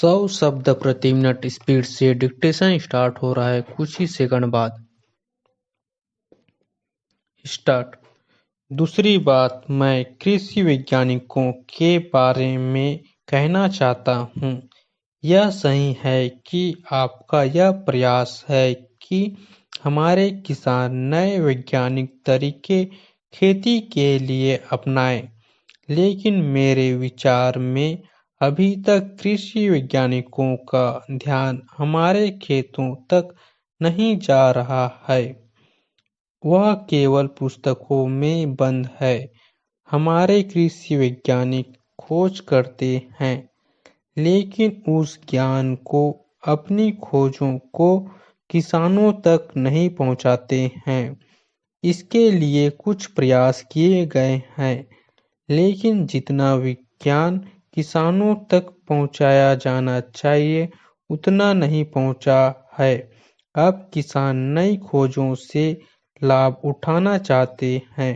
100 शब्द प्रति minute speed से डिक्टेशन स्टार्ट हो रहा है कुछ ही सेकंड बाद। स्टार्ट। दूसरी बात मैं कृषि वैज्ञानिकों के बारे में कहना चाहता हूँ। यह सही है कि आपका यह प्रयास है कि हमारे किसान नए वैज्ञानिक तरीके खेती के लिए अपनाएं, लेकिन मेरे विचार में अभी तक कृषि वैज्ञानिकों का ध्यान हमारे खेतों तक नहीं जा रहा है। वह केवल पुस्तकों में बंद है। हमारे कृषि वैज्ञानिक खोज करते हैं, लेकिन उस ज्ञान को, अपनी खोजों को किसानों तक नहीं पहुंचाते हैं। इसके लिए कुछ प्रयास किए गए हैं, लेकिन जितना विज्ञान किसानों तक पहुंचाया जाना चाहिए उतना नहीं पहुंचा है। अब किसान नई खोजों से लाभ उठाना चाहते हैं,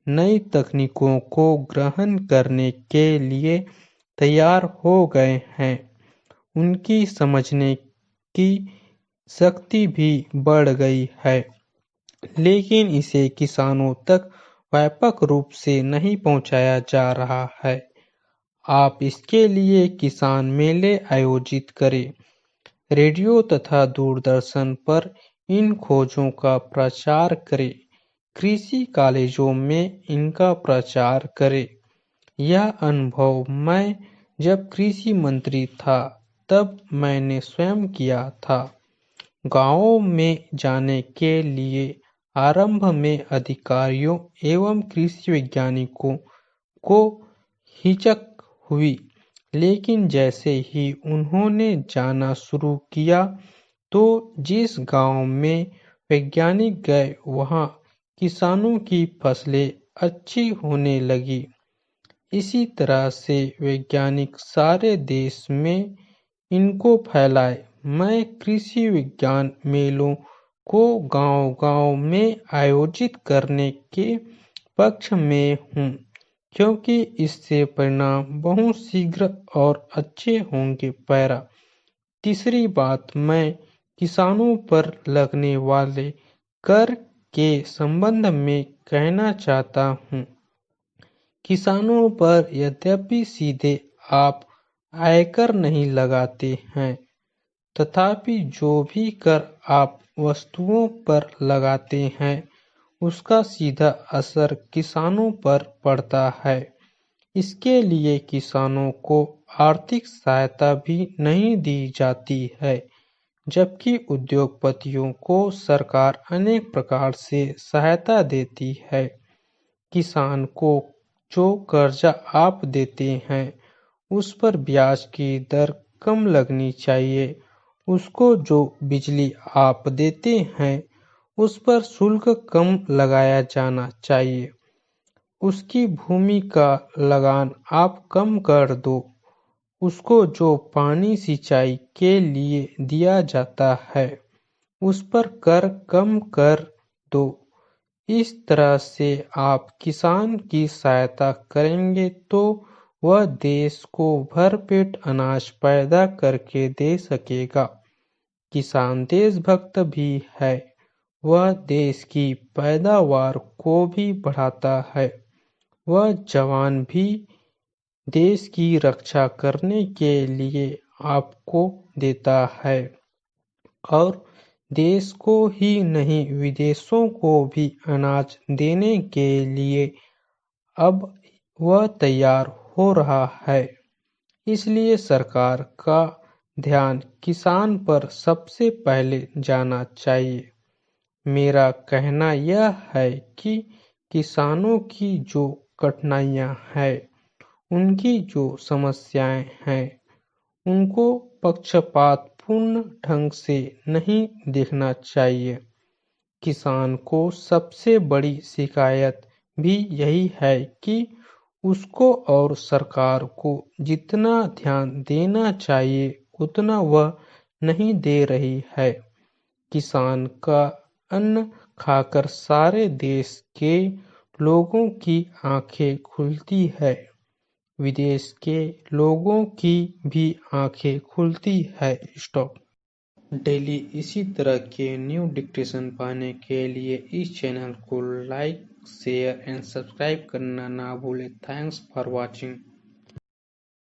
नई तकनीकों को ग्रहण करने के लिए तैयार हो गए हैं। उनकी समझने की शक्ति भी बढ़ गई है, लेकिन इसे किसानों तक व्यापक रूप से नहीं पहुंचाया जा रहा है। आप इसके लिए किसान मेले आयोजित करें, रेडियो तथा दूरदर्शन पर इन खोजों का प्रचार करें, कृषि कॉलेजों में इनका प्रचार करें। यह अनुभव मैं जब कृषि मंत्री था तब मैंने स्वयं किया था। गांवों में जाने के लिए आरंभ में अधिकारियों एवं कृषि वैज्ञानिकों को हिचक हुई, लेकिन जैसे ही उन्होंने जाना शुरू किया तो जिस गांव में वैज्ञानिक गए वहां किसानों की फसलें अच्छी होने लगी। इसी तरह से वैज्ञानिक सारे देश में इनको फैलाए। मैं कृषि विज्ञान मेलों को गांव-गांव में आयोजित करने के पक्ष में हूँ, क्योंकि इससे परिणाम बहुत शीघ्र और अच्छे होंगे। पैरा। तीसरी बात मैं किसानों पर लगने वाले कर के संबंध में कहना चाहता हूँ। किसानों पर यद्यपि सीधे आप आयकर नहीं लगाते हैं, तथापि जो भी कर आप वस्तुओं पर लगाते हैं उसका सीधा असर किसानों पर पड़ता है। इसके लिए किसानों को आर्थिक सहायता भी नहीं दी जाती है, जबकि उद्योगपतियों को सरकार अनेक प्रकार से सहायता देती है। किसान को जो कर्जा आप देते हैं उस पर ब्याज की दर कम लगनी चाहिए। उसको जो बिजली आप देते हैं उस पर शुल्क कम लगाया जाना चाहिए। उसकी भूमि का लगान आप कम कर दो। उसको जो पानी सिंचाई के लिए दिया जाता है उस पर कर कम कर दो। इस तरह से आप किसान की सहायता करेंगे तो वह देश को भरपेट अनाज पैदा करके दे सकेगा। किसान देशभक्त भी है। वह देश की पैदावार को भी बढ़ाता है। वह जवान भी देश की रक्षा करने के लिए आपको देता है, और देश को ही नहीं विदेशों को भी अनाज देने के लिए अब वह तैयार हो रहा है। इसलिए सरकार का ध्यान किसान पर सबसे पहले जाना चाहिए। मेरा कहना यह है कि किसानों की जो कठिनाइयां हैं, उनकी जो समस्याएं हैं, उनको पक्षपातपूर्ण ढंग से नहीं देखना चाहिए। किसान को सबसे बड़ी शिकायत भी यही है कि उसको और सरकार को जितना ध्यान देना चाहिए उतना वह नहीं दे रही है। किसान का अन्न खाकर सारे देश के लोगों की आंखें खुलती है। विदेश के लोगों की भी आंखें खुलती है। स्टॉप। डेली इसी तरह के न्यू डिक्टेशन पाने के लिए इस चैनल को लाइक, शेयर एंड सब्सक्राइब करना ना भूलें। Thanks for watching.